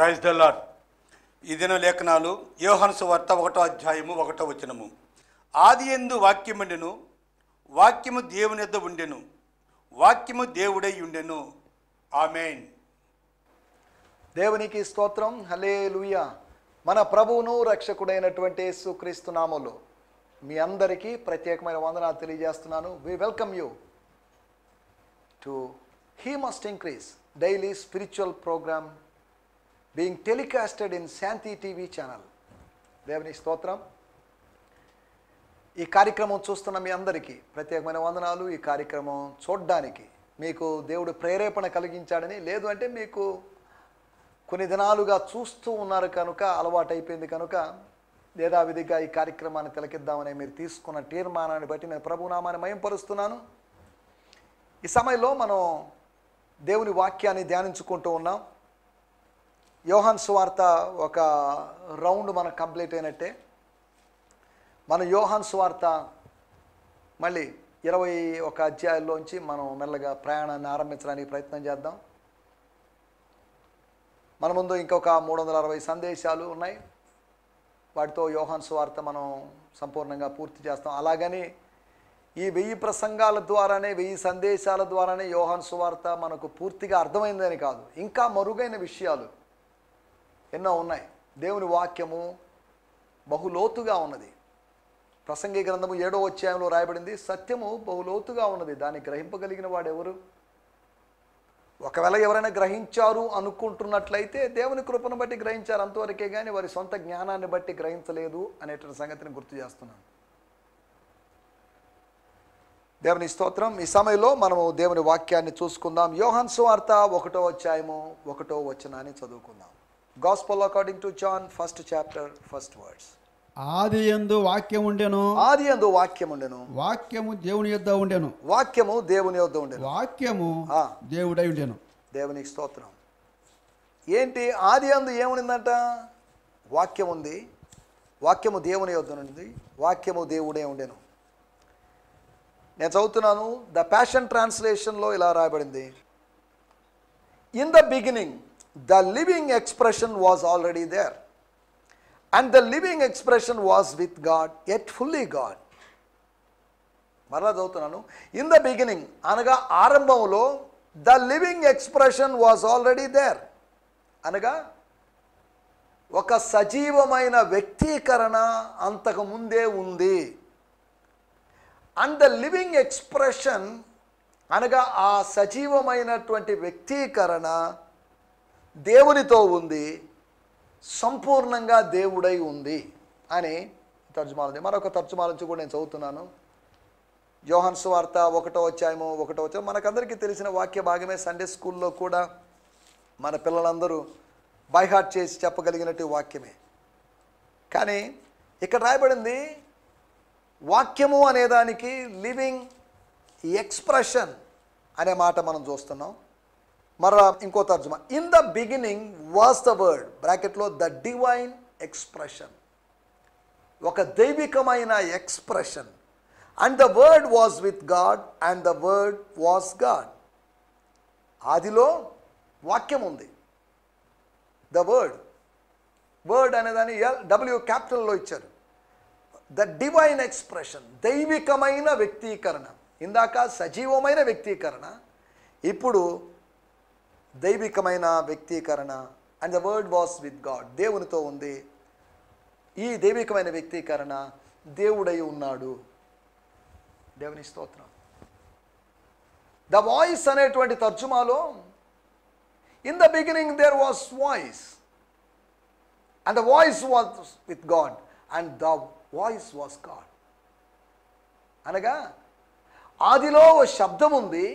Praise the lord. ఈ దిన లేఖనాలు యోహాను సువార్త 1వ అధ్యాయము 1వ వచనము. ఆదియందు వాక్యముండెను, వాక్యము దేవుని యొద్ద ఉండెను, వాక్యము దేవుడై ఉండెను. ఆమేన్. దేవునికి స్తోత్రం. హల్లెలూయా. మన ప్రభువును రక్షకుడైనటువంటి యేసుక్రీస్తు నామములో మీ అందరికీ ప్రత్యేకమైన వందనాలు తెలియజేస్తున్నాను. We welcome you to he must increase daily spiritual programme being telecasted in Shanti TV channel. దేవునికి స్తోత్రం. ఈ కార్యక్రమం చూస్తున్న మీ అందరికీ ప్రత్యేకమైన వందనాలు. ఈ కార్యక్రమం చూడడానికి మీకు దేవుడు ప్రేరేపణ కలిగించాడని, లేదు అంటే మీకు కొన్ని దినాలుగా చూస్తూ ఉన్నారు కనుక అలవాటైపోయింది కనుక యథావిధిగా ఈ కార్యక్రమాన్ని తిలకిద్దామని మీరు తీసుకున్న తీర్మానాన్ని బట్టి నేను ప్రభునామాన్ని మహింపరుస్తున్నాను. ఈ సమయంలో మనం దేవుని వాక్యాన్ని ధ్యానించుకుంటూ ఉన్నాం. యోహాను సువార్త ఒక రౌండ్ మనకు కంప్లీట్ అయినట్టే. మన యోహాను సువార్త మళ్ళీ 21 అధ్యాయాల్లోంచి మనం మెల్లగా ప్రయాణాన్ని ఆరంభించడానికి ప్రయత్నం చేద్దాం. మన ముందు ఇంకొక 360 సందేశాలు ఉన్నాయి. వాటితో యోహాను సువార్త మనం సంపూర్ణంగా పూర్తి చేస్తాం. అలాగని ఈ 1000 ప్రసంగాల ద్వారానే 1000 సందేశాల ద్వారానే యోహాను సువార్త మనకు పూర్తిగా అర్థమైందని కాదు. ఇంకా మరుగైన విషయాలు ఎన్నో ఉన్నాయి. దేవుని వాక్యము బహులోతుగా ఉన్నది. ప్రసంగి గ్రంథము 7వ అధ్యాయంలో రాయబడింది, సత్యము బహులోతుగా ఉన్నది, దాన్ని గ్రహింపగలిగిన వాడెవరు? ఒకవేళ ఎవరైనా గ్రహించారు అనుకుంటున్నట్లయితే దేవుని కృపను బట్టి గ్రహించారు అంతవరకే, కానీ వారి సొంత జ్ఞానాన్ని బట్టి గ్రహించలేదు అనేటువంటి సంగతిని గుర్తు చేస్తున్నాను. దేవుని స్తోత్రం. ఈ సమయంలో మనము దేవుని వాక్యాన్ని చూసుకుందాం. యోహాను సువార్త 1వ అధ్యాయము 1వ వచనాన్ని చదువుకుందాం. Gospel according to John 1st chapter 1st words. ఆదియందు వాక్యం ఉండెను, ఆదియందు వాక్యం ఉండెను, వాక్యము దేవుని యొద్ద ఉండెను, వాక్యము దేవుని యొద్ద ఉండెను, వాక్యము దేవుడై ఉండెను. దేవునికి స్తోత్రం. ఏంటి ఆదియందు ఏముండిందంట? వాక్యం ఉంది, వాక్యము దేవుని యొద్ద ఉంది, వాక్యము దేవుడే ఉండెను. నేను చదువుతున్నాను. ద ప్యాషన్ ట్రాన్స్లేషన్లో ఇలా రాయబడింది, in the beginning the living expression was already there and the living expression was with God, yet fully God. మరలా చదువుతున్నాను. ఇన్ ద బిగినింగ్ అనగా ఆరంభంలో, the living expression was already there అనగా ఒక సజీవమైన వ్యక్తీకరణ అంతకు ముందే ఉంది. అండ్ ద లివింగ్ ఎక్స్ప్రెషన్ అనగా ఆ సజీవమైనటువంటి వ్యక్తీకరణ దేవునితో ఉంది, సంపూర్ణంగా దేవుడై ఉంది అని తర్జుమాలు ఉంది. మరొక తర్జుమాల నుంచి కూడా నేను చదువుతున్నాను. యోహాను సువార్త 1వ అధ్యాయము 1వ వచనం మనకందరికీ తెలిసిన వాక్య భాగమే. సండే స్కూల్లో కూడా మన పిల్లలందరూ బై హార్ట్ చేసి చెప్పగలిగినట్టు వాక్యమే. కానీ ఇక్కడ రాయబడింది వాక్యము అనేదానికి లివింగ్ ఎక్స్ప్రెషన్ అనే మాట మనం చూస్తున్నాం. మరలా ఇంకో తర్జుమా, in the beginning was the word, బ్రాకెట్లో ద డివైన్ ఎక్స్ప్రెషన్, ఒక దైవికమైన expression. And the word was with God and the word was God. ఆదిలో వాక్యం ఉంది. ద వర్డ్ అనేదాన్ని డబ్ల్యూ క్యాపిటల్లో ఇచ్చారు. ద డివైన్ ఎక్స్ప్రెషన్, దైవికమైన వ్యక్తీకరణ. ఇందాక సజీవమైన వ్యక్తీకరణ, ఇప్పుడు దైవికమైన వ్యక్తీకరణ. And the word was with God, దేవునితో ఉంది. ఈ దైవికమైన వ్యక్తీకరణ దేవుడై ఉన్నాడు. దేవుని స్తోత్రం. ద వాయిస్ అనేటువంటి తర్జుమాలో, in the beginning there was voice and the voice was with God and the voice was God. అనగా ఆదిలో ఓ శబ్దం ఉంది,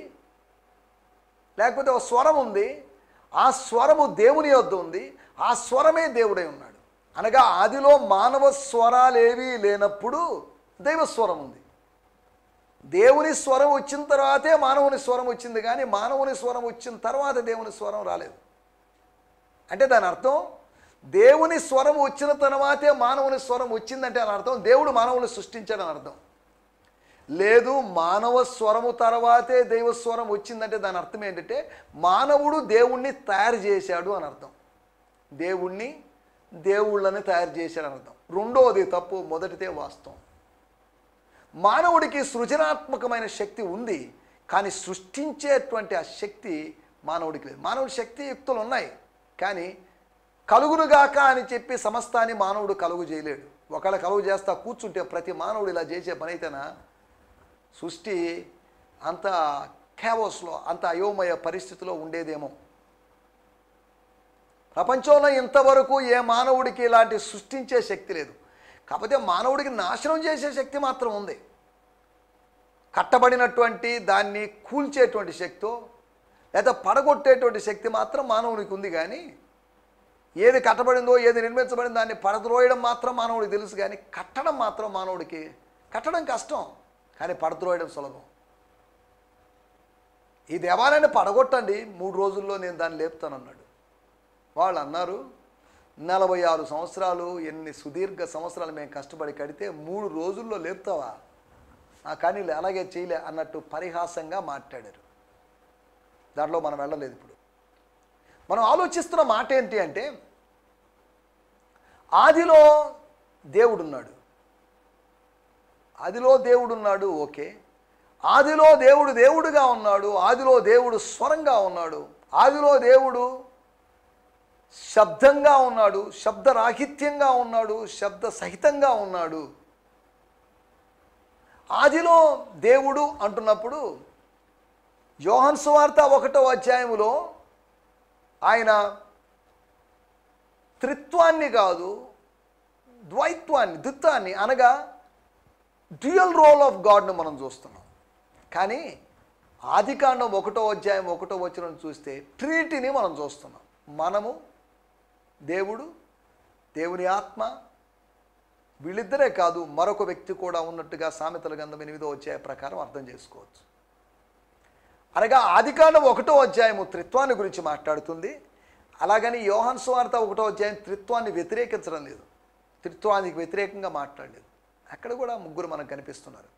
లేకపోతే ఒక స్వరం ఉంది, ఆ స్వరము దేవుని యొద్ద ఉంది, ఆ స్వరమే దేవుడై ఉన్నాడు. అనగా ఆదిలో మానవ స్వరాలేవీ లేనప్పుడు దైవస్వరం ఉంది. దేవుని స్వరం వచ్చిన తర్వాతే మానవుని స్వరం వచ్చింది, కానీ మానవుని స్వరం వచ్చిన తర్వాత దేవుని స్వరం రాలేదు. అంటే దాని అర్థం దేవుని స్వరం వచ్చిన తర్వాతే మానవుని స్వరం వచ్చిందంటే అని అర్థం దేవుడు మానవుని సృష్టించాడని అర్థం. లేదు మానవ స్వరము తర్వాతే దైవ స్వరం వచ్చిందంటే దాని అర్థం ఏంటంటే మానవుడు దేవుణ్ణి తయారు చేశాడు అని అర్థం. దేవుణ్ణి దేవుళ్ళని తయారు చేశాడని అర్థం. రెండోది తప్పు, మొదటిదే వాస్తవం. మానవుడికి సృజనాత్మకమైన శక్తి ఉంది, కానీ సృష్టించేటువంటి ఆ శక్తి మానవుడికి లేదు. మానవుడి శక్తియుక్తులు ఉన్నాయి, కానీ కలుగునుగాక అని చెప్పి సమస్తాన్ని మానవుడు కలుగు చేయలేడు. ఒకవేళ కలుగు చేస్తా కూర్చుంటే ప్రతి మానవుడు ఇలా చేసే పని అయితేనా సృష్టి అంత క్యావోస్లో, అంత అయోమయ పరిస్థితిలో ఉండేదేమో. ప్రపంచంలో ఇంతవరకు ఏ మానవుడికి ఇలాంటి సృష్టించే శక్తి లేదు. కాకపోతే మానవుడికి నాశనం చేసే శక్తి మాత్రం ఉంది. కట్టబడినటువంటి దాన్ని కూల్చేటువంటి శక్తో లేదా పడగొట్టేటువంటి శక్తి మాత్రం మానవునికి ఉంది. కానీ ఏది కట్టబడిందో, ఏది నిర్మించబడిందో దాన్ని పడద్రోయడం మాత్రం మానవుడికి తెలుసు. కానీ కట్టడం మాత్రం మానవుడికి, కట్టడం కష్టం కానీ పడద్రోయడం సులభం. ఈ దేవాలయాన్ని పడగొట్టండి, 3 రోజుల్లో నేను దాన్ని లేపుతానన్నాడు. వాళ్ళు అన్నారు 46 సంవత్సరాలు, ఎన్ని సుదీర్ఘ సంవత్సరాలు మేము కష్టపడి కడితే 3 రోజుల్లో లేపుతావా? కానీ అలాగే చేయలే అన్నట్టు పరిహాసంగా మాట్లాడారు. దాంట్లో మనం వెళ్ళలేదు. ఇప్పుడు మనం ఆలోచిస్తున్న మాట ఏంటి అంటే, ఆదిలో దేవుడున్నాడు, ఆదిలో దేవుడున్నాడు, ఓకే. ఆదిలో దేవుడు దేవుడుగా ఉన్నాడు, ఆదిలో దేవుడు స్వరంగా ఉన్నాడు, ఆదిలో దేవుడు శబ్దంగా ఉన్నాడు, శబ్దరాహిత్యంగా ఉన్నాడు, శబ్ద సహితంగా ఉన్నాడు. ఆదిలో దేవుడు అంటున్నప్పుడు యోహాను సువార్త 1వ అధ్యాయములో ఆయన త్రిత్వాన్ని కాదు, ద్విత్వాన్ని అనగా డ్యూయల్ రోల్ ఆఫ్ గాడ్ను మనం చూస్తున్నాం. కానీ ఆదికాండం 1వ అధ్యాయం 1వ వచనం చూస్తే ట్రినిటీని మనం చూస్తున్నాం. మనము, దేవుడు, దేవుని ఆత్మ, వీళ్ళిద్దరే కాదు మరొక వ్యక్తి కూడా ఉన్నట్టుగా సామెతల గ్రంథం 8వ అధ్యాయ ప్రకారం అర్థం చేసుకోవచ్చు. అనగా ఆదికాండం 1వ అధ్యాయము త్రిత్వాన్ని గురించి మాట్లాడుతుంది. అలాగని యోహాను సువార్త 1వ అధ్యాయం త్రిత్వాన్ని వ్యతిరేకించడం లేదు, త్రిత్వానికి వ్యతిరేకంగా మాట్లాడలేదు. అక్కడ కూడా ముగ్గురు మనకు కనిపిస్తున్నారు.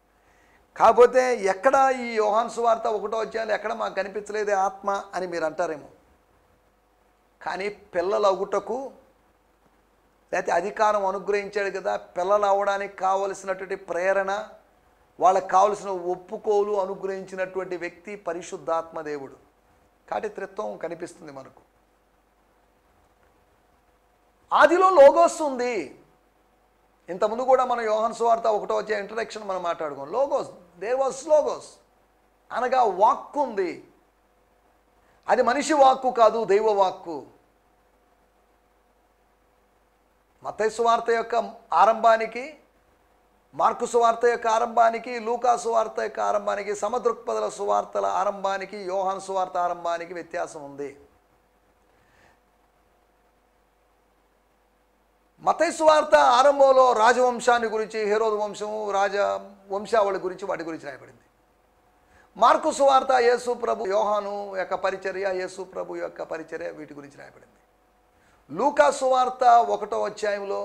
కాకపోతే ఎక్కడ ఈ యోహాను సువార్త 1వ అధ్యాయంలో ఎక్కడ మాకు కనిపించలేదే ఆత్మ అని మీరు అంటారేమో. కానీ పిల్లలు అగుటకు లేకపోతే అధికారం అనుగ్రహించాడు కదా, పిల్లలు అవ్వడానికి కావలసినటువంటి ప్రేరణ, వాళ్ళకి కావలసిన ఒప్పుకోలు అనుగ్రహించినటువంటి వ్యక్తి పరిశుద్ధాత్మ దేవుడు. కాబట్టి త్రిత్వం కనిపిస్తుంది మనకు. ఆదిలో లోగోస్ ఉంది. ఇంతకుముందు కూడా మనం యోహాను సువార్త 1వ అధ్యాయం ఇంట్రడక్షన్ మనం మాట్లాడుకోం. లోగోస్, దేర్ వాస్ లోగోస్ అనగా వాక్కు ఉంది. అది మనిషి వాక్కు కాదు, దైవ వాక్కు. మత్తయి సువార్త యొక్క ఆరంభానికి, మార్కు సువార్త యొక్క ఆరంభానికి, లూకా సువార్త యొక్క ఆరంభానికి, సమదృక్పథల సువార్తల ఆరంభానికి, యోహాను సువార్త ఆరంభానికి వ్యత్యాసం ఉంది. మత్తయి సువార్త ఆరంభంలో రాజవంశాన్ని గురించి, హెరోదు వంశము, వంశావళి గురించి, వాటి గురించి రాయబడింది. మార్కు సువార్త యేసు ప్రభు, యోహాను యొక్క పరిచర్య, యేసు ప్రభు యొక్క పరిచర్య, వీటి గురించి రాయబడింది. లూకా సువార్త 1వ అధ్యాయంలో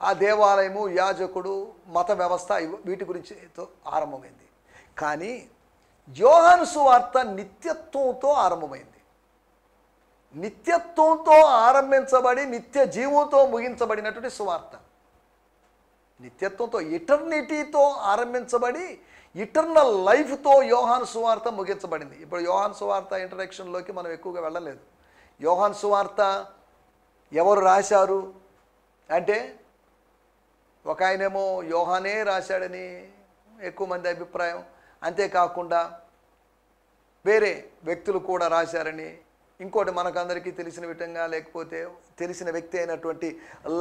ఆ దేవాలయము, యాజకుడు, మత వ్యవస్థ, వీటి గురించి ఆరంభమైంది. కానీ యోహాను సువార్త నిత్యత్వంతో ఆరంభమైంది. నిత్యత్వంతో ఆరంభించబడి నిత్య జీవంతో ముగించబడినటువంటి సువార్త. నిత్యత్వంతో, ఇటర్నిటీతో ఆరంభించబడి ఇటర్నల్ లైఫ్తో యోహాను సువార్త ముగించబడింది. ఇప్పుడు యోహాను సువార్త ఇంట్రడక్షన్లోకి మనం ఎక్కువగా వెళ్ళలేదు. యోహాను సువార్త ఎవరు రాశారు అంటే, ఒక ఆయనేమో యోహానే రాశాడని ఎక్కువ మంది అభిప్రాయం. అంతేకాకుండా వేరే వ్యక్తులు కూడా రాశారని, ఇంకోటి మనకందరికీ తెలిసిన విధంగా, లేకపోతే తెలిసిన వ్యక్తి అయినటువంటి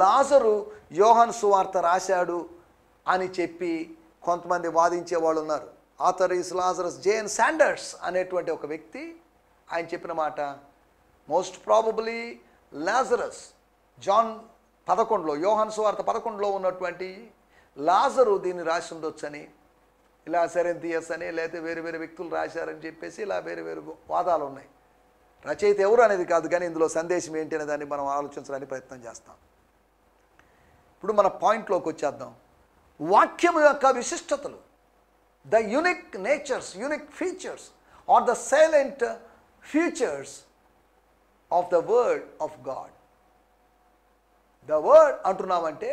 లాజరు యోహాను సువార్త రాశాడు అని చెప్పి కొంతమంది వాదించే వాళ్ళు ఉన్నారు. Author is Lazarus JN Sanders అనేటువంటి ఒక వ్యక్తి ఆయన చెప్పిన మాట, మోస్ట్ ప్రాబబ్లీ లాజరస్, జాన్ 11లో, యోహాను సువార్త 11లో ఉన్నటువంటి లాజరు దీన్ని రాసి ఉండొచ్చని, ఇలా సెరెంతియస్ అని, లేకపోతే వేరు వేరు వ్యక్తులు రాశారని చెప్పేసి ఇలా వేరు వేరు వాదాలు ఉన్నాయి. రచయిత ఎవరు అనేది కాదు, కానీ ఇందులో సందేశం ఏంటి అనే దాన్ని మనం ఆలోచించడానికి ప్రయత్నం చేస్తాం. ఇప్పుడు మన పాయింట్లోకి వచ్చేద్దాం. వాక్యం యొక్క విశిష్టతలు, the unique natures, unique features are the silent futures of the word of God. The word అంటున్నామంటే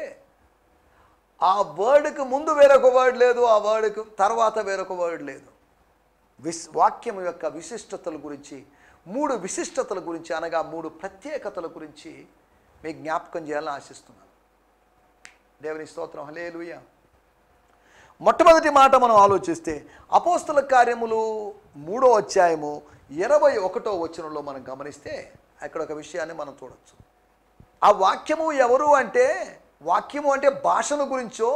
ఆ వర్డ్కి ముందు వేరొక వర్డ్ లేదు, ఆ వర్డ్కి తర్వాత వేరొక వర్డ్ లేదు. వాక్యం యొక్క విశిష్టతల గురించి, 3 విశిష్టతల గురించి, అనగా 3 ప్రత్యేకతల గురించి మీకు జ్ఞాపకం చేయాలని ఆశిస్తున్నాను. దేవుని స్తోత్రం, హల్లెలూయా. మొట్టమొదటి మాట మనం ఆలోచిస్తే అపోస్తల కార్యములు 3వ అధ్యాయము 21వ వచనంలో మనం గమనిస్తే అక్కడ ఒక విషయాన్ని మనం చూడొచ్చు. ఆ వాక్యము ఎవరు అంటే, వాక్యము అంటే భాషను గురించో,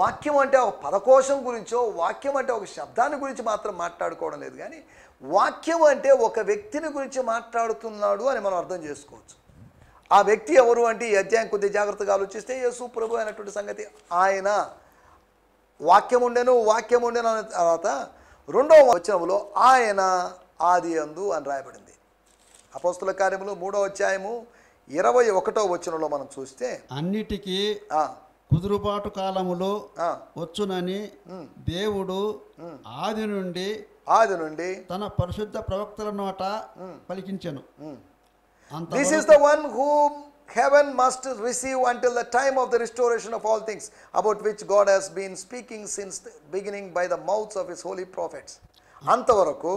వాక్యం అంటే ఒక పదకోశం గురించో, వాక్యం అంటే ఒక శబ్దాన్ని గురించి మాత్రం మాట్లాడుకోవడం లేదు, కానీ వాక్యం అంటే ఒక వ్యక్తిని గురించి మాట్లాడుతున్నాడు అని మనం అర్థం చేసుకోవచ్చు. ఆ వ్యక్తి ఎవరు అంటే ఈ అధ్యాయం కొద్దిగా జాగ్రత్తగా ఆలోచిస్తే యేసు ప్రభు అయినటువంటి సంగతి. ఆయన వాక్యం ఉండెను అనే తర్వాత 2వ వచనంలో ఆయన ఆదియందు అని రాయబడింది. అపోస్తల కార్యములు 3వ అధ్యాయము 21వ వచనంలో మనం చూస్తే అన్నిటికీ కుదురుబాటు కాలములో వచ్చునని దేవుడు ఆది నుండి తన పరిశుద్ధ ప్రవక్తల నోట పలికించెను. This is the one whom heaven must receive until the time of the restoration of all things, about which God has been speaking since the beginning by the mouths of his holy prophets. అంతవరకు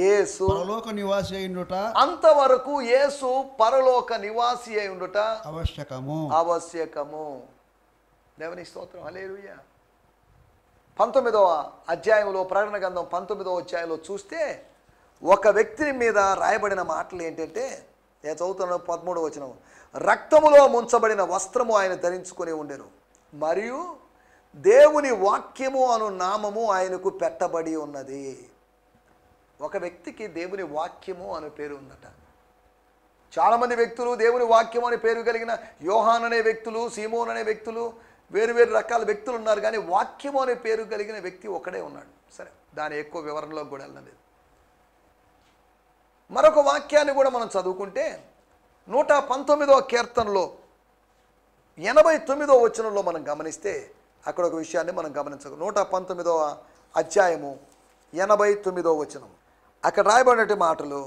యేసు పరలోక నివాసి అయ్యుండుట, అంతవరకు యేసు పరలోక నివాసి అయ్యుండుట ఆవశ్యకము. దేవుని స్తోత్రం, హల్లెలూయా. 19వ అధ్యాయంలో, ప్రకటన గ్రంథం 19వ అధ్యాయంలో చూస్తే ఒక వ్యక్తిని మీద రాయబడిన మాటలు ఏంటంటే, నేను చదువుతున్న 13వ వచనం, రక్తములో ముంచబడిన వస్త్రము ఆయన ధరించుకొని ఉండెను, మరియు దేవుని వాక్యము అను నామము ఆయనకు పెట్టబడి ఉన్నది. ఒక వ్యక్తికి దేవుని వాక్యము అనే పేరు ఉందట. చాలామంది వ్యక్తులు దేవుని వాక్యం అనే పేరు కలిగిన యోహాన్ అనే వ్యక్తులు, సీమోన్ అనే వ్యక్తులు, వేరు రకాల వ్యక్తులు ఉన్నారు, కానీ వాక్యము అనే పేరు కలిగిన వ్యక్తి ఒకడే ఉన్నాడు. సరే, దాని ఎక్కువ వివరణలోకి కూడా వెళ్ళలేదు. మరొక వాక్యాన్ని కూడా మనం చదువుకుంటే 119వ కీర్తనలో 89వ వచనంలో మనం గమనిస్తే అక్కడ ఒక విషయాన్ని మనం గమనించగలం. 119వ అధ్యాయము 89వ వచనం, అక్కడ రాయబడినటువంటి మాటలు,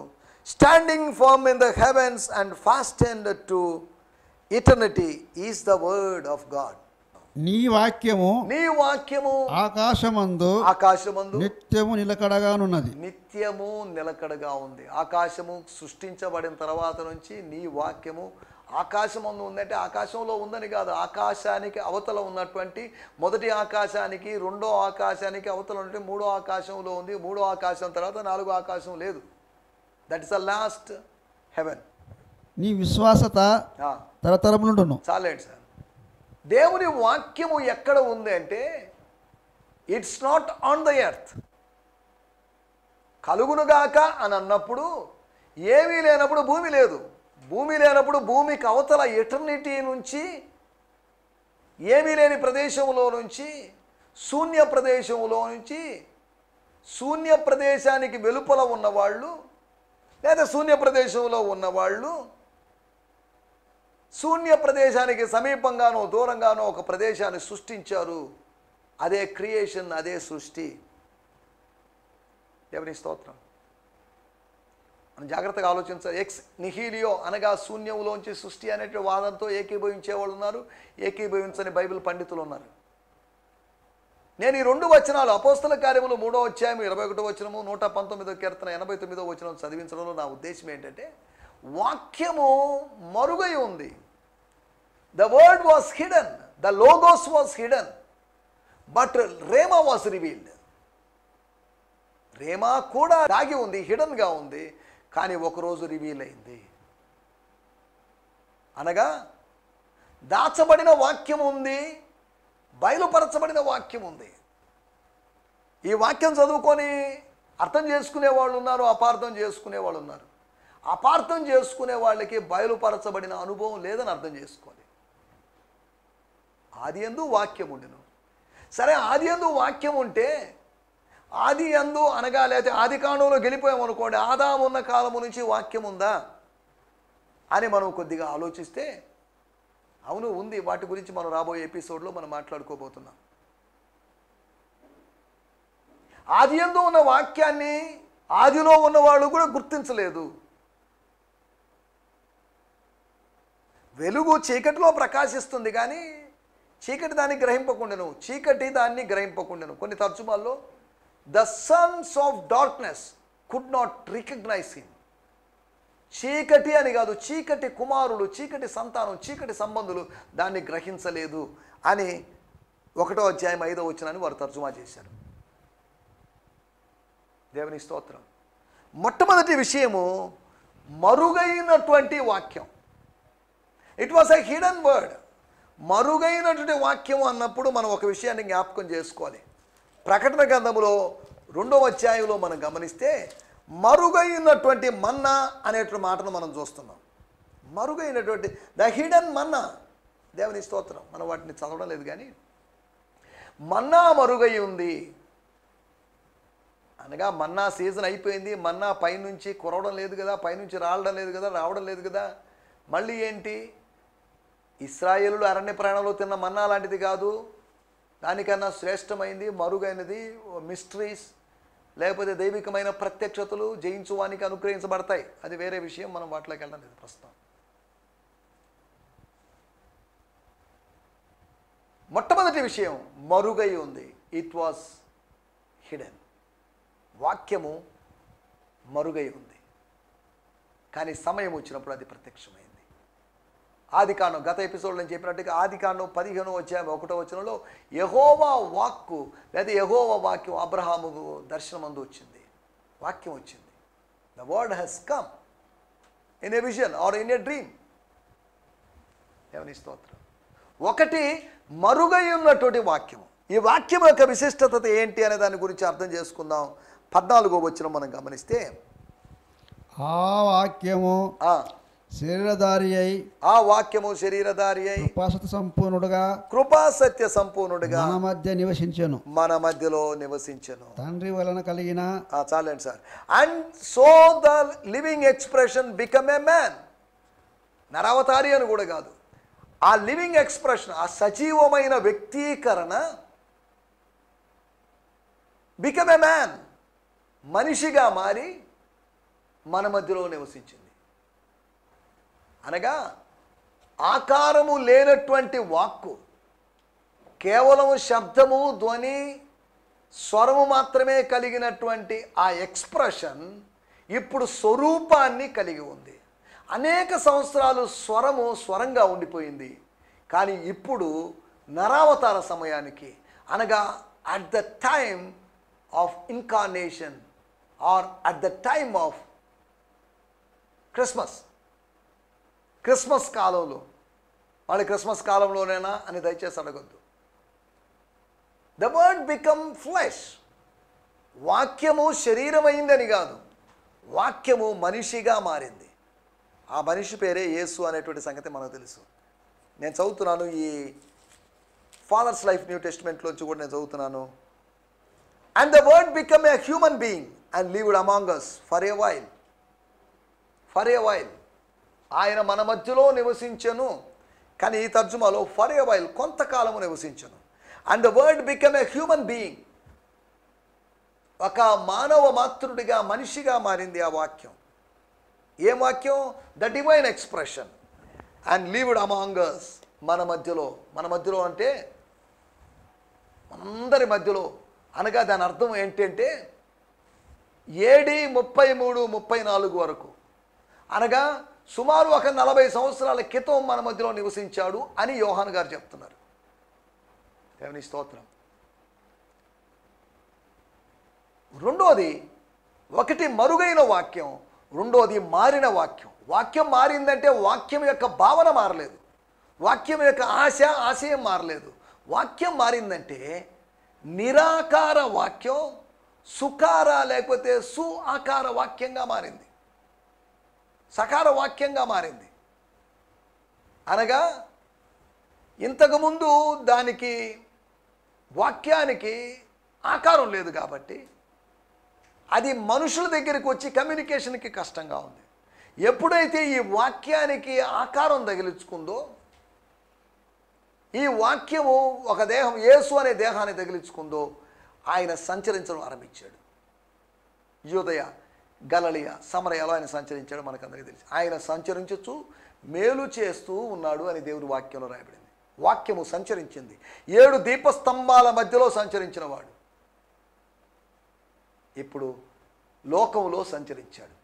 standing firm in the heavens and fastened to eternity is the word of God. నీ వాక్యము ఆకాశమందు నిత్యము నిలకడగానున్నది. నిత్యము నిలకడగా ఉంది. ఆకాశము సృష్టించబడిన తర్వాత నుంచి నీ వాక్యము ఆకాశమందు ఉందంటే ఆకాశంలో ఉందని కాదు, ఆకాశానికి అవతల ఉన్నటువంటి మొదటి ఆకాశానికి, 2వ ఆకాశానికి అవతల ఉన్నటువంటి 3వ ఆకాశంలో ఉంది. 3వ ఆకాశం తర్వాత 4వ ఆకాశం లేదు. That is the last heaven. నీ విశ్వాసత తరతరములుండును. చాలండి సార్. దేవుని వాక్యము ఎక్కడ ఉంది అంటే, it's not on the earth. కలుగునుగాక అని అన్నప్పుడు ఏమీ లేనప్పుడు భూమి లేదు, భూమి లేనప్పుడు భూమికి అవతల ఎటర్నిటీ నుంచి, ఏమీ లేని ప్రదేశంలో నుంచి, శూన్య ప్రదేశంలో నుంచి, శూన్య ప్రదేశానికి వెలుపల ఉన్నవాళ్ళు లేదా శూన్య ప్రదేశంలో ఉన్నవాళ్ళు శూన్య ప్రదేశానికి సమీపంగానో దూరంగానో ఒక ప్రదేశాన్ని సృష్టించారు. అదే క్రియేషన్, అదే సృష్టి. దేవుని స్తోత్రం. మనం జాగ్రత్తగా ఆలోచించాలి. ఎక్స్ నిహీలియో అనగా శూన్యంలోంచి సృష్టి అనే వాదంతో ఏకీభవించే వాళ్ళు ఉన్నారు, ఏకీభవించని బైబిల్ పండితులు ఉన్నారు. నేను ఈ 2 వచనాలు అపోస్తల కార్యములు 3వ అధ్యాయం 21వ వచనము, 119వ కీర్తన 89వ వచనం చదివించడంలో నా ఉద్దేశం ఏంటంటే, వాక్యము మరుగై ఉంది. The word was hidden, the logos was hidden, but rhema was revealed. రేమా కూడా దాగి ఉంది, హిడెన్గా ఉంది, కానీ ఒకరోజు రివీల్ అయింది. అనగా దాచబడిన వాక్యం ఉంది, బయలుపరచబడిన వాక్యం ఉంది. ఈ వాక్యం చదువుకొని అర్థం చేసుకునే వాళ్ళు ఉన్నారు, అపార్థం చేసుకునే వాళ్ళు ఉన్నారు. అపార్థం చేసుకునే వాళ్ళకి బయలుపరచబడిన అనుభవం లేదని అర్థం చేసుకోవాలి. ఆది యందు వాక్యం ఉండెను. సరే, ఆది యందు వాక్యం ఉంటే, ఆది యందు అనగా లేకపోతే ఆది కాండంలో గెలిపోయామనుకోండి, ఆదాము ఉన్న కాలము నుంచి వాక్యం ఉందా అని మనం కొద్దిగా ఆలోచిస్తే, అవును ఉంది. వాటి గురించి మనం రాబోయే ఎపిసోడ్లో మనం మాట్లాడుకోబోతున్నాం. ఆది యందు ఉన్న వాక్యాన్ని ఆదిలో ఉన్నవాళ్ళు కూడా గుర్తించలేదు. వెలుగు చీకటిలో ప్రకాశిస్తుంది కానీ చీకటి దాన్ని గ్రహింపకుండాను, చీకటి దాన్ని గ్రహింపకుండాను. కొన్ని తర్జుమాల్లో the sons of darkness could not recognize him. చీకటి అని కాదు, చీకటి కుమారులు, చీకటి సంతానం, చీకటి సంబంధులు దాన్ని గ్రహించలేదు అని 1వ అధ్యాయం 5వ వచనాన్ని వారు తర్జుమా చేశారు. దేవుని స్తోత్రం. మొట్టమొదటి విషయము మరుగైనటువంటి వాక్యం. It was a hidden word. మరుగైనటువంటి వాక్యం అన్నప్పుడు మనం ఒక విషయాన్ని జ్ఞాపకం చేసుకోవాలి. ప్రకటన గ్రంథములో 2వ అధ్యాయంలో మనం గమనిస్తే మరుగైనటువంటి మన్నా అనేటువంటి మాటను మనం చూస్తున్నాం. మరుగైనటువంటి ద హిడెన్ మన్నా. దేవుని స్తోత్రం. మనం వాటిని చదవడం లేదు కానీ మన్నా మరుగై ఉంది అనగా మన్నా సీజన్ అయిపోయింది, మన్నా పైనుంచి కురవడం లేదు కదా, పైనుంచి రావడం లేదు కదా, రావడం లేదు కదా. మళ్ళీ ఏంటి, ఇశ్రాయేలులు అరణ్య ప్రయాణంలో తిన్న మన్నా లాంటిది కాదు, దానికన్నా శ్రేష్టమైంది, మరుగైనది, మిస్టరీస్ లేకపోతే దైవికమైన ప్రత్యక్షతలు జయించువానికి అనుగ్రహించబడతాయి. అది వేరే విషయం, మనం వాటిలోకి వెళ్ళడం లేదు ప్రస్తుతం. మొట్టమొదటి విషయం మరుగై ఉంది. It was hidden. వాక్యము మరుగై ఉంది కానీ సమయం వచ్చినప్పుడు అది ప్రత్యక్షమైంది. ఆదికాండం, గత ఎపిసోడ్లో నేను చెప్పినట్టుగా ఆదికాండం 15వ అధ్యాయం 1వ వచనంలో యెహోవా వాక్కు లేదా యెహోవా వాక్యం అబ్రహాముకు దర్శనమందు వచ్చింది, వాక్యం వచ్చింది. The word has come in a vision or in a dream. దేవుని స్తోత్రం. ఒకటి మరుగై ఉన్నటువంటి వాక్యము. ఈ వాక్యం యొక్క విశిష్టత ఏంటి అనే దాని గురించి అర్థం చేసుకుందాం. 14వ వచనం మనం గమనిస్తే ఆ వాక్యము శరీరధారి అయి, ఆ వాక్యము శరీరధారి అయి కృపాసత్య సంపూర్ణుడుగా, కృపాసత్య సంపూర్ణుడుగా మన మధ్య నివసించెను, మన మధ్యలో నివసించెను. తండ్రి వలన కలిగిన చాలండి sir. And so the living expression become a man. నరావతారి అని కూడా కాదు, ఆ లివింగ్ ఎక్స్ప్రెషన్, ఆ సజీవమైన వ్యక్తీకరణ బికమ్ ఎ మ్యాన్, మనిషిగా మారి మన మధ్యలో నివసించింది. అనగా ఆకారము లేనటువంటి వాక్కు, కేవలం శబ్దము, ధ్వని, స్వరము మాత్రమే కలిగినటువంటి ఆ ఎక్స్ప్రెషన్ ఇప్పుడు స్వరూపాన్ని కలిగి ఉంది. అనేక సంవత్సరాలు స్వరంగా ఉండిపోయింది. కానీ ఇప్పుడు నరావతార సమయానికి, అనగా at the time of incarnation or at the time of Christmas కాలంలో, మళ్ళీ క్రిస్మస్ కాలంలోనేనా అని దయచేసి అడగొద్దు. The word become flesh. వాక్యము శరీరమైందని కాదు, వాక్యము మనిషిగా మారింది. ఆ మనిషి పేరే యేసు అనేటువంటి సంగతి మనకు తెలుసు. నేను చదువుతున్నాను, ఈ ఫాదర్స్ లైఫ్ న్యూ టెస్టిమెంట్లోంచి కూడా నేను చదువుతున్నాను. And the word become a human being and lived among us for a while. ఆయన మన మధ్యలో నివసించను. కానీ ఈ తర్జుమాలో ఫర్ ఏ వైల్, కొంతకాలము నివసించను. And the word become a human being. ఒక మానవ మాతృడిగా, మనిషిగా మారింది ఆ వాక్యం. ఏం వాక్యం? The divine expression. And lived among us, మన మధ్యలో అంటే మనందరి మధ్యలో. అనగా దాని అర్థం ఏంటంటే AD 33-34 వరకు, అనగా సుమారు ఒక 40 సంవత్సరాల క్రితం మన మధ్యలో నివసించాడు అని యోహాను గారు చెప్తున్నారు. దేవుని స్తోత్రం. రెండోది, ఒకటి మరుగైన వాక్యం, రెండోది మారిన వాక్యం. వాక్యం మారిందంటే వాక్యం యొక్క భావన మారలేదు, వాక్యం యొక్క ఆశయం మారలేదు. వాక్యం మారిందంటే నిరాకార వాక్యం సుకార లేకపోతే సు ఆకార వాక్యంగా మారింది, సకార వాక్యంగా మారింది. అనగా ఇంతకుముందు దానికి వాక్యానికి ఆకారం లేదు కాబట్టి అది మనుషుల దగ్గరికి వచ్చి కమ్యూనికేషన్కి కష్టంగా ఉంది. ఎప్పుడైతే ఈ వాక్యానికి ఆకారం తగిలించుకుందో, ఈ వాక్యము ఒక దేహం, యేసు అనే దేహాన్ని తగిలించుకుందో, ఆయన సంచరించడం ఆరంభించాడు. యూదయ, గలిలయ, సమరయలో ఆయన సంచరించాడు, మనకందరికీ తెలుసు. ఆయన సంచరించచ్చు, మేలు చేస్తూ ఉన్నాడు అని దేవుని వాక్యంలో రాయబడింది. వాక్యము సంచరించింది. 7 దీపస్తంభాల మధ్యలో సంచరించిన వాడు ఇప్పుడు లోకంలో సంచరించాడు.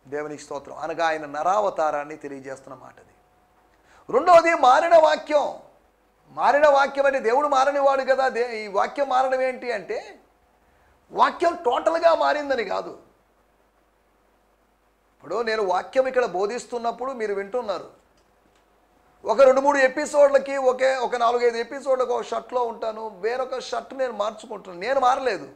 దేవునికి స్తోత్రం. అనగా ఆయన నరావతారాన్ని తెలియజేస్తున్న మాటది. రెండవది మారిన వాక్యం. మారిన వాక్యం అంటే దేవుడు మారనివాడు కదా. ఈ వాక్యం మారడం ఏంటి అంటే వాక్యం టోటల్గా మారిందని కాదు. ఇప్పుడు నేను వాక్యం ఇక్కడ బోధిస్తున్నప్పుడు మీరు వింటున్నారు. ఒక 2-3 ఎపిసోడ్లకి ఒక 4-5 ఎపిసోడ్లకు ఒక షర్ట్లో ఉంటాను, వేరొక షర్ట్ నేను మార్చుకుంటున్నాను. నేను మారలేదు,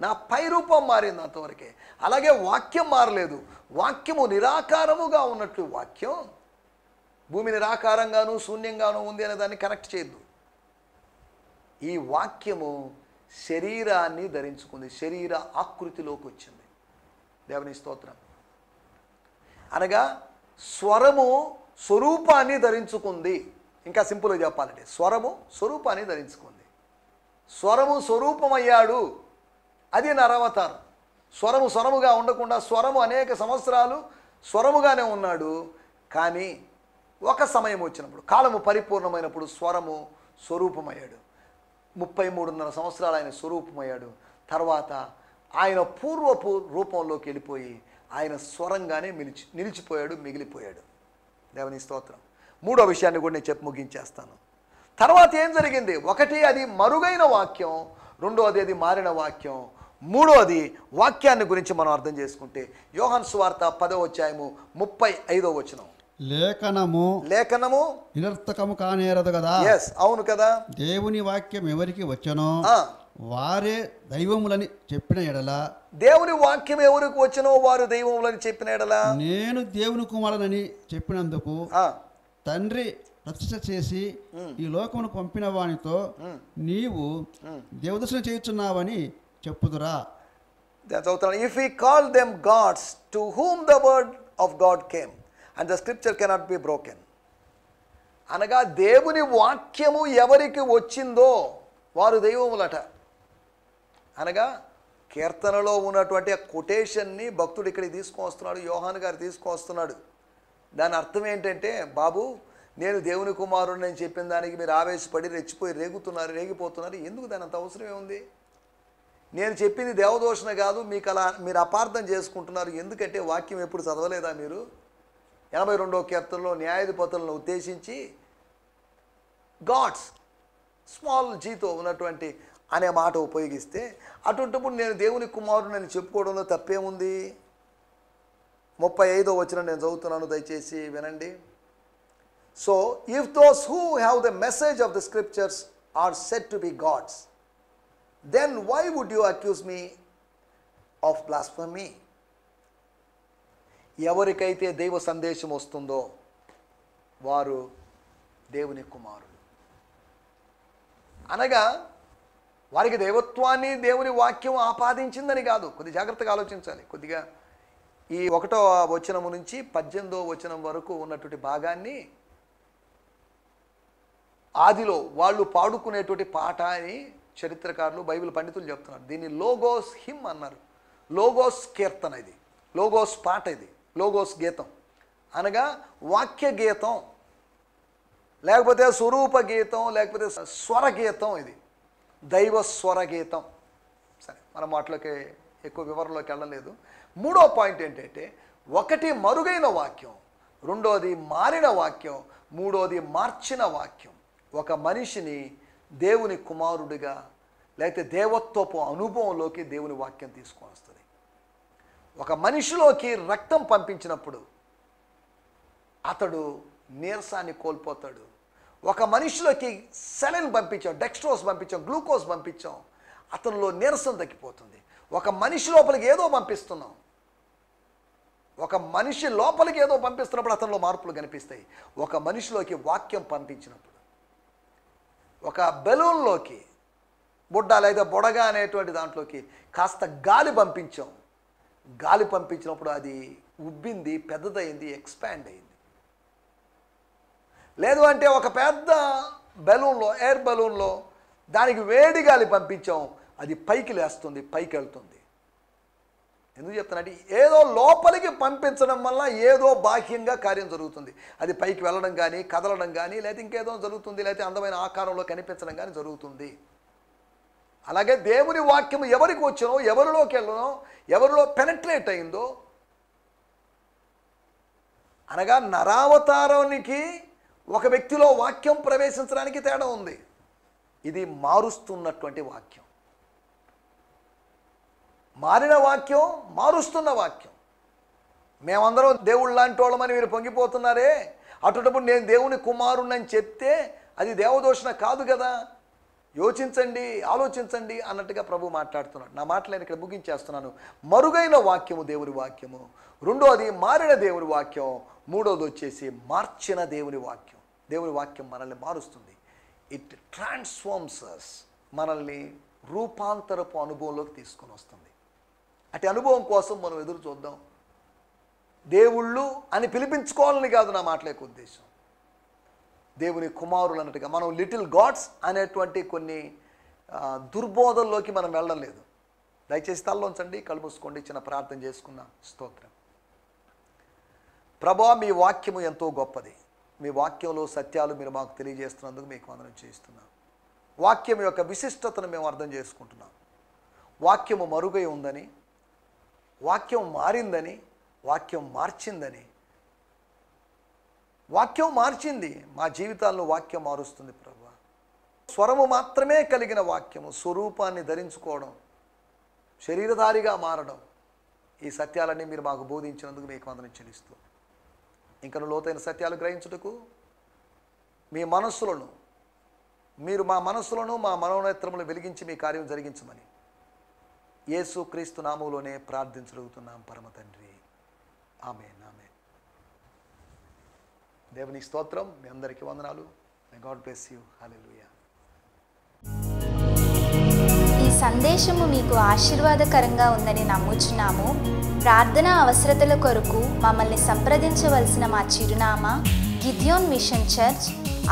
నా పై రూపం మారింది అంతవరకే. అలాగే వాక్యం మారలేదు. వాక్యము నిరాకారముగా ఉన్నట్లు వాక్యం భూమి నిరాకారంగాను శూన్యంగాను ఉంది అనే దాన్ని కనెక్ట్ చేయొద్దు. ఈ వాక్యము శరీరాన్ని ధరించుకుంది, శరీర ఆకృతిలోకి వచ్చింది. దేవుని స్తోత్రం. అనగా స్వరము స్వరూపాన్ని ధరించుకుంది. ఇంకా సింపుల్గా చెప్పాలంటే స్వరము స్వరూపాన్ని ధరించుకుంది. స్వరము స్వరూపమయ్యాడు, అది నరవతారం. స్వరముగా ఉండకుండా స్వరము అనేక సంవత్సరాలు స్వరముగానే ఉన్నాడు. కానీ ఒక సమయం వచ్చినప్పుడు, కాలము పరిపూర్ణమైనప్పుడు స్వరము స్వరూపమయ్యాడు. 33.5 సంవత్సరాలు ఆయన స్వరూపమయ్యాడు. తర్వాత ఆయన పూర్వపు రూపంలోకి వెళ్ళిపోయి ఆయన స్వరంగానే నిలిచిపోయాడు, మిగిలిపోయాడు. దేవుని స్తోత్రం. మూడో విషయాన్ని కూడా నేను చెప్పి ముగించేస్తాను. తర్వాత ఏం జరిగింది? ఒకటి అది మరుగైన వాక్యం, రెండోది అది మారిన వాక్యం, మూడోది వాక్యాన్ని గురించి మనం అర్థం చేసుకుంటే యోహాను సువార్త 10వ అధ్యాయము 35వ వచనం. లేఖనము నిరర్థకము కానేరదు కదా. అవును కదా. దేవుని వాక్యం ఎవరికి వచ్చనో వారే దైవములని చెప్పిన ఎడల, దేవుని వాక్యం ఎవరికి వచ్చనో వారు దైవములని చెప్పిన ఎడల, నేను దేవుని కుమారునని చెప్పినందుకు తండ్రి ప్రతిష్ఠ చేసి ఈ లోకమును పంపిన వానితో నీవు దేవదర్శనం చేయుచున్నావని చెప్పుదురా. If we call them gods to whom the word of God came and the scripture cannot be broken. అనగా దేవుని వాక్యము ఎవరికి వచ్చిందో వారు దైవములట. అనగా కీర్తనలో ఉన్నటువంటి ఆ కొటేషన్ని భక్తుడు ఇక్కడికి తీసుకొస్తున్నాడు, యోహాను గారు తీసుకొస్తున్నాడు. దాని అర్థం ఏంటంటే, బాబు నేను దేవుని కుమారుడు అని చెప్పిన దానికి మీరు ఆవేశపడి రెచ్చిపోయి రేగిపోతున్నారు. ఎందుకు దాని అంత అవసరమే ఉంది? నేను చెప్పింది దేవదోషణ కాదు, మీకు అలా మీరు అపార్థం చేసుకుంటున్నారు. ఎందుకంటే వాక్యం ఎప్పుడు చదవలేదా మీరు? 82వ కీర్తనలో న్యాయాధిపతులను ఉద్దేశించి గాడ్స్ స్మాల్ జీతో ఉన్నటువంటి అనే మాట ఉపయోగిస్తే, అటువంటిప్పుడు నేను దేవుని కుమారుడు అని చెప్పుకోవడంలో తప్పేముంది? 35వ వచనం నేను చదువుతున్నాను, దయచేసి వినండి. So if those who have the message of the scriptures are said to be gods, then why would you accuse me of blasphemy? ఎవరికైతే దైవ సందేశం వస్తుందో వారు దేవుని కుమారులు. అనగా వారికి దైవత్వాన్ని దేవుని వాక్యం ఆపాదించిందని కాదు. కొద్ది జాగ్రత్తగా ఆలోచించాలి. కొద్దిగా ఈ 1వ వచనము నుంచి 18వ వచనం వరకు ఉన్నటువంటి భాగాన్ని ఆదిలో వాళ్ళు పాడుకునేటువంటి పాట అని చరిత్రకారులు బైబిల్ పండితులు చెప్తున్నారు. దీన్ని లోగోస్ హిమ్ అన్నారు. లోగోస్ కీర్తన ఇది, లోగోస్ పాట ఇది, లోగోస్ గీతం అనగా వాక్య గీతం, లేకపోతే స్వరూప గీతం, లేకపోతే స్వర గీతం. ఇది దైవ స్వర గీతం. సరే, మనం వాటిలోకి ఎక్కువ వివరంలోకి వెళ్ళలేదు. మూడో పాయింట్ ఏంటంటే, ఒకటి మరుగైన వాక్యం, రెండోది మారిన వాక్యం, మూడోది మార్చిన వాక్యం. ఒక మనిషిని దేవుని కుమారుడిగా లేకపోతే దేవత్వపు అనుభవంలోకి దేవుని వాక్యం తీసుకొని వస్తుంది. ఒక మనిషిలోకి రక్తం పంపించినప్పుడు అతడు నీరసాన్ని కోల్పోతాడు. ఒక మనిషిలోకి సెలైన్ పంపించాం, డెక్స్ట్రోస్ పంపించాం, గ్లూకోజ్ పంపించాం, అతనిలో నీరసం తగ్గిపోతుంది. ఒక మనిషి లోపలికి ఏదో పంపిస్తున్నాం, ఒక మనిషి లోపలికి ఏదో పంపిస్తున్నప్పుడు అతనిలో మార్పులు కనిపిస్తాయి. ఒక మనిషిలోకి వాక్యం పంపించినప్పుడు, ఒక బెలూన్లోకి బుడ్డ లేదా బొడగా అనేటువంటి దాంట్లోకి కాస్త గాలి పంపించాం, గాలి పంపించినప్పుడు అది ఉబ్బింది, పెద్దదైంది, ఎక్స్పాండ్ అయింది. లేదు అంటే ఒక పెద్ద బెలూన్లో, ఎయిర్ బెలూన్లో దానికి వేడి గాలి పంపించాం, అది పైకి లేస్తుంది, పైకి వెళ్తుంది. ఎందుకు చెప్తానంటే ఏదో లోపలికి పంపించడం వల్ల ఏదో బాహ్యంగా కార్యం జరుగుతుంది. అది పైకి వెళ్ళడం కానీ, కదలడం కానీ, లేకపోతే ఇంకేదో జరుగుతుంది, లేకపోతే అందమైన ఆకారంలో కనిపించడం కానీ జరుగుతుంది. అలాగే దేవుని వాక్యం ఎవరికి వచ్చినో, ఎవరిలోకి వెళ్ళనో, ఎవరిలో పెనట్రేట్ అయిందో, అనగా నరావతారానికి ఒక వ్యక్తిలో వాక్యం ప్రవేశించడానికి తేడా ఉంది. ఇది మారుస్తున్నటువంటి వాక్యం, మారిన వాక్యం, మారుస్తున్న వాక్యం. మేమందరం దేవుళ్ళు లాంటి వాళ్ళమని మీరు పొంగిపోతున్నారే, అటువంటిప్పుడు నేను దేవుని కుమారుణ్ణని చెప్తే అది దేవదూషణ కాదు కదా. యోచించండి, ఆలోచించండి అన్నట్టుగా ప్రభు మాట్లాడుతున్నాడు. నా మాటలు నేను ఇక్కడ ముగించేస్తున్నాను. మరుగైన వాక్యము దేవుని వాక్యము, రెండోది మారిన దేవుని వాక్యం, మూడోది వచ్చేసి మార్చిన దేవుని వాక్యం. దేవుని వాక్యం మనల్ని మారుస్తుంది. ఇట్ ట్రాన్స్ఫార్మ్స్ అస్, మనల్ని రూపాంతరపు అనుభవంలోకి తీసుకొని వస్తుంది. అటు అనుభవం కోసం మనం ఎదురు చూద్దాం. దేవుళ్ళు అని పిలిపించుకోవాలని కాదు నా మాటల యొక్క ఉద్దేశం. దేవుని కుమారులు అన్నట్టుగా మనం లిటిల్ గాడ్స్ అనేటువంటి కొన్ని దుర్బోధల్లోకి మనం వెళ్ళడం లేదు. దయచేసి తల్లోంచండి, కళ్ళు మూసుకోండి, చిన్న ప్రార్థన చేసుకున్నాం. స్తోత్రం. ప్రభా, మీ వాక్యము ఎంతో గొప్పది. మీ వాక్యంలో సత్యాలు మీరు మాకు తెలియజేస్తున్నందుకు మీకు వందనం చేస్తున్నాం. వాక్యం యొక్క విశిష్టతను మేము అర్థం చేసుకుంటున్నాం. వాక్యము మరుగై ఉందని, వాక్యం మారిందని, వాక్యం మార్చిందని. వాక్యం మార్చింది, మా జీవితాలను వాక్యం మారుస్తుంది ప్రభువా. స్వరము మాత్రమే కలిగిన వాక్యము స్వరూపాన్ని ధరించుకోవడం, శరీరధారిగా మారడం, ఈ సత్యాలన్నీ మీరు మాకు బోధించినందుకు మీకు వందనం చెల్లిస్తూ, ఇంకా లోతైన సత్యాలు గ్రహించుటకు మీ మనస్సులను, మీరు మా మనస్సులను, మా మనోనేత్రములు వెలిగించి మీ కార్యం జరిగించమని యేసు క్రీస్తు నామములోనే ప్రార్థించగలుగుతున్నాం పరమ తండ్రి. ఆమేన్. ఆమేన్. దేవునికి స్తోత్రం. మీ అందరికీ వందనాలు. May God bless you. హల్లెలూయా. ఈ సందేశము మీకు ఆశీర్వాదకరంగా ఉందని నమ్ముచున్నాము. ప్రార్థన అవసరతల కొరకు మమ్మల్ని సంప్రదించవలసిన మా చిరునామా గిద్యోన్ మిషన్ చర్చ్,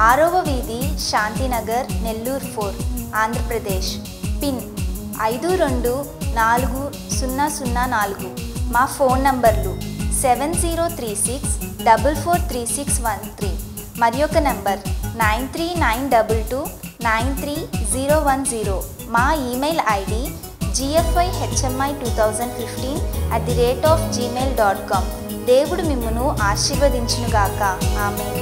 6వ వీధి, శాంతినగర్, నెల్లూరు 4, ఆంధ్రప్రదేశ్. పిన్ 524004. మా ఫోన్ నంబర్లు 7036443613 మరి ఒక నంబర్ 9392293010. మా ఈమెయిల్ ఐడి gfihmi2015@gmail.com. దేవుడు మిమ్మును ఆశీర్వదించునుగాక. ఆమేన్.